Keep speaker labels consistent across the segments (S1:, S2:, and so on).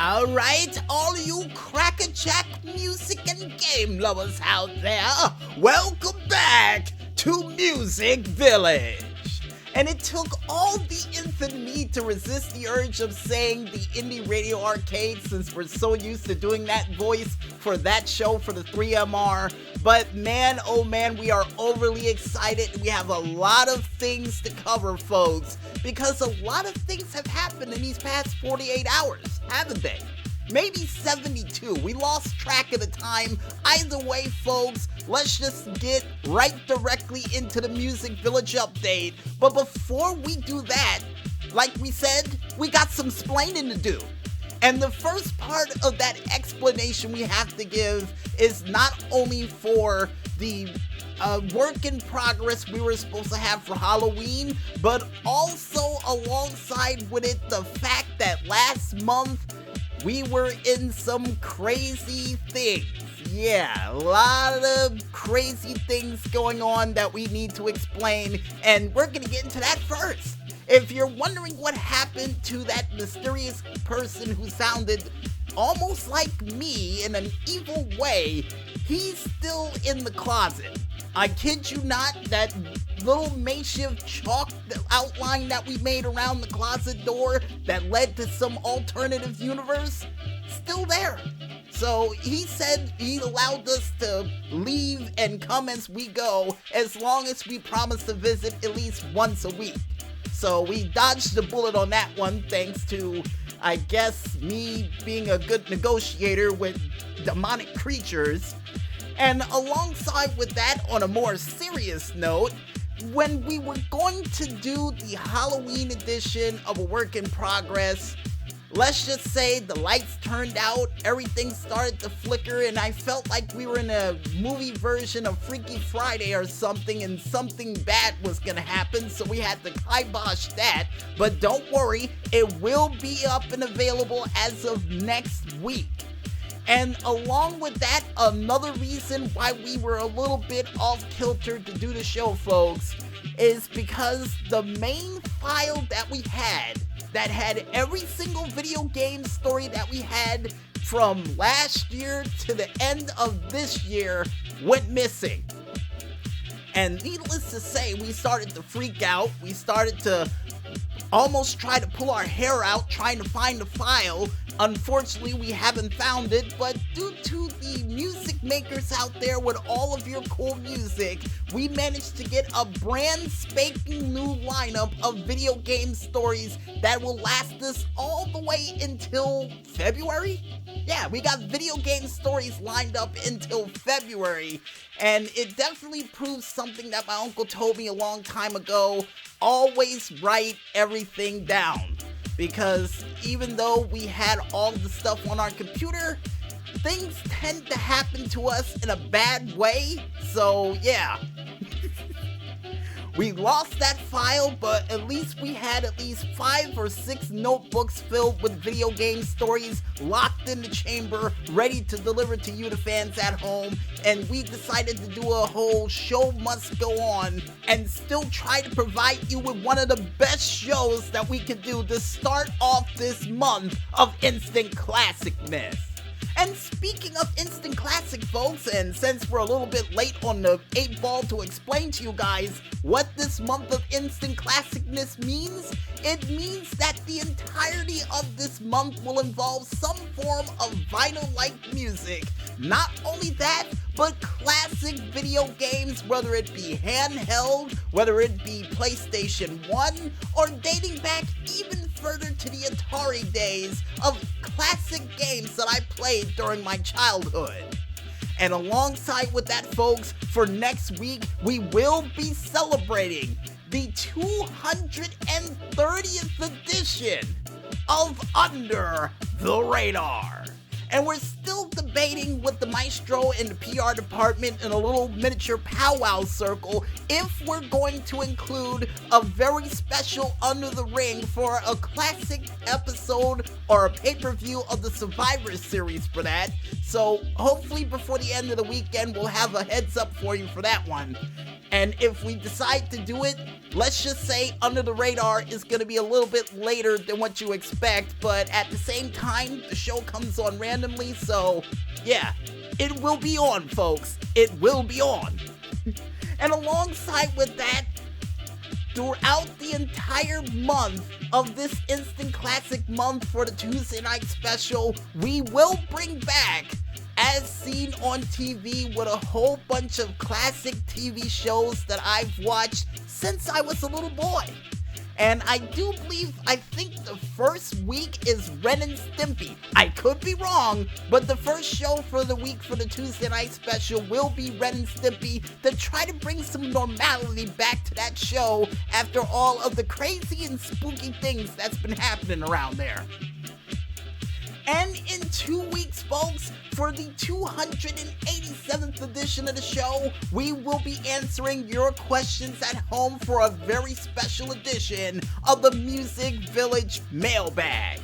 S1: Alright, all you crackerjack music and game lovers out there, welcome back to MusicVillage. And it took all the nth in me to resist the urge of saying the Indie Radio Arcade, since we're so used to doing that voice for that show for the 3MR. But man, oh man, we are overly excited. We have a lot of things to cover, folks, because a lot of things have happened in these past 48 hours, haven't they? Maybe 72. We lost track of the time. Either way, folks, let's just get right directly into the MusicVillage update. But before we do that, like we said, we got some splaining to do. And the first part of that explanation we have to give is not only for the work in progress we were supposed to have for Halloween, but also alongside with it the fact that last month we were in some crazy things. Yeah, a lot of crazy things going on that we need to explain, and we're gonna get into that first. If you're wondering what happened to that mysterious person who sounded almost like me in an evil way, he's still in the closet. I kid you not, that little makeshift chalk outline that we made around the closet door that led to some alternative universe, still there. So he said he allowed us to leave and come as we go, as long as we promise to visit at least once a week. So we dodged the bullet on that one, thanks to, I guess, me being a good negotiator with demonic creatures. And alongside with that, on a more serious note, when we were going to do the Halloween edition of A Work in Progress, let's just say the lights turned out, everything started to flicker, and I felt like we were in a movie version of Freaky Friday or something, and something bad was gonna happen, so we had to kibosh that. But don't worry, it will be up and available as of next week. And along with that, another reason why we were a little bit off kilter to do the show, folks, is because the main file that we had that had every single video game story that we had from last year to the end of this year went missing. And needless to say, we started to freak out. We started to almost try to pull our hair out trying to find the file. Unfortunately, we haven't found it, but due to the music makers out there with all of your cool music, we managed to get a brand spanking new lineup of video game stories that will last us all the way until February? Yeah, we got video game stories lined up until February, and it definitely proves something that my uncle told me a long time ago: always write everything down. Because even though we had all the stuff on our computer, things tend to happen to us in a bad way, so yeah. We lost that file, but at least we had at least 5 or 6 notebooks filled with video game stories locked in the chamber, ready to deliver to you, the fans at home. And we decided to do a whole show must go on and still try to provide you with one of the best shows that we could do to start off this month of instant classicness. And speaking of instant classic, folks, and since we're a little bit late on the 8 ball to explain to you guys what this month of instant classicness means, it means that the entirety of this month will involve some form of vinyl-like music. Not only that, but classic video games, whether it be handheld, whether it be PlayStation 1, or dating back even further to the Atari days of classic games that I played during my childhood. And alongside with that, folks, for next week, we will be celebrating the 230th edition of Under the Radar. And we're still debating with the maestro and the PR department in a little miniature powwow circle if we're going to include a very special Under the Ring for a classic episode or a pay-per-view of the Survivor Series for that. So hopefully before the end of the weekend we'll have a heads up for you for that one. And if we decide to do it, let's just say Under the Radar is going to be a little bit later than what you expect, but at the same time, the show comes on randomly, so yeah, it will be on, folks. It will be on. And alongside with that, throughout the entire month of this Instant Classic month for the Tuesday Night Special, we will bring back As Seen on TV with a whole bunch of classic TV shows that I've watched since I was a little boy. And I think the first week is Ren and Stimpy. I could be wrong, but the first show for the week for the Tuesday Night Special will be Ren and Stimpy to try to bring some normality back to that show after all of the crazy and spooky things that's been happening around there. And in 2 weeks, folks, for the 287th edition of the show, we will be answering your questions at home for a very special edition of the Music Village Mailbag.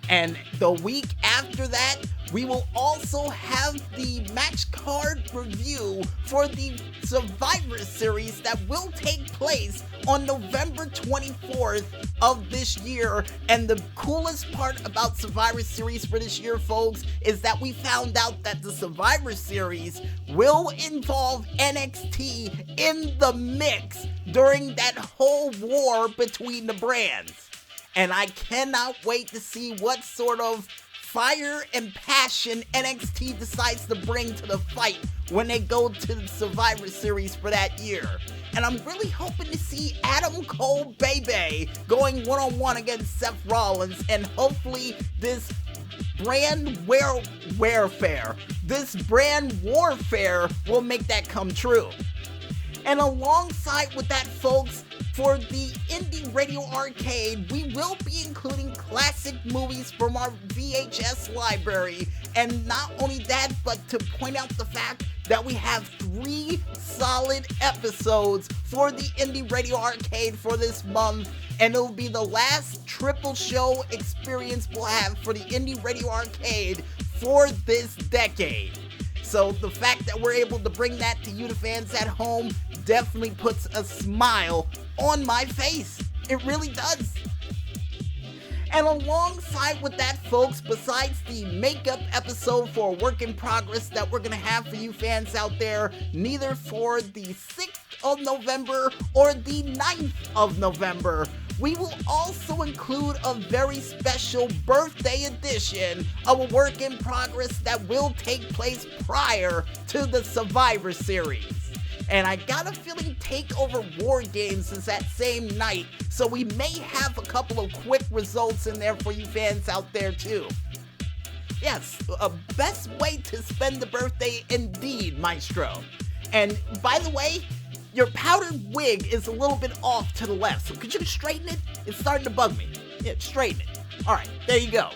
S1: And the week after that, we will also have the match card review for the Survivor Series that will take place on November 24th of this year. And the coolest part about Survivor Series for this year, folks, is that we found out that the Survivor Series will involve NXT in the mix during that whole war between the brands. And I cannot wait to see what sort of fire and passion NXT decides to bring to the fight when they go to the Survivor Series for that year. And I'm really hoping to see Adam Cole Bebe going one-on-one against Seth Rollins, and hopefully this brand warfare will make that come true. And alongside with that, folks, for the Indie Radio Arcade, we will be including classic movies from our VHS library. And not only that, but to point out the fact that we have 3 solid episodes for the Indie Radio Arcade for this month. And it'll be the last triple show experience we'll have for the Indie Radio Arcade for this decade. So the fact that we're able to bring that to you, the fans at home, definitely puts a smile on my face. It really does. And alongside with that, folks, besides the makeup episode for a work in progress that we're going to have for you fans out there, neither for the 6th of November or the 9th of November, we will also include a very special birthday edition of a work in progress that will take place prior to the Survivor Series. And I got a feeling TakeOver War Games is that same night, so we may have a couple of quick results in there for you fans out there too. Yes, a best way to spend the birthday indeed, Maestro. And by the way, your powdered wig is a little bit off to the left, so could you straighten it? It's starting to bug me. Yeah, straighten it. Alright, there you go.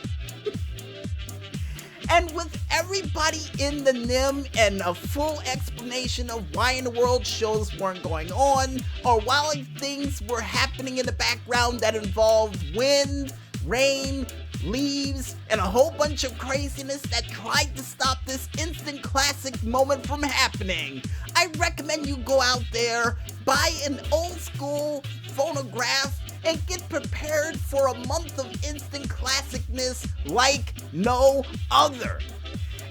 S1: And with everybody in the NIM and a full explanation of why in the world shows weren't going on, or while things were happening in the background that involved wind, rain, leaves, and a whole bunch of craziness that tried to stop this instant classic moment from happening, I recommend you go out there, buy an old school phonograph, and get prepared for a month of instant classicness like no other.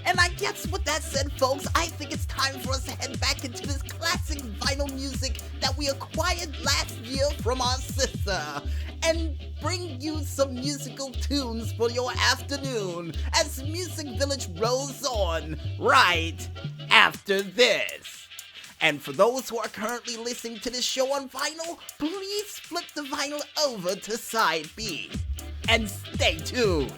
S1: And I guess with that said, folks, I think it's time for us to head back into this classic vinyl music that we acquired last year from our sister, and bring you some musical tunes for your afternoon as Music Village rolls on right after this. And for those who are currently listening to this show on vinyl, please flip the vinyl over to side B and stay tuned.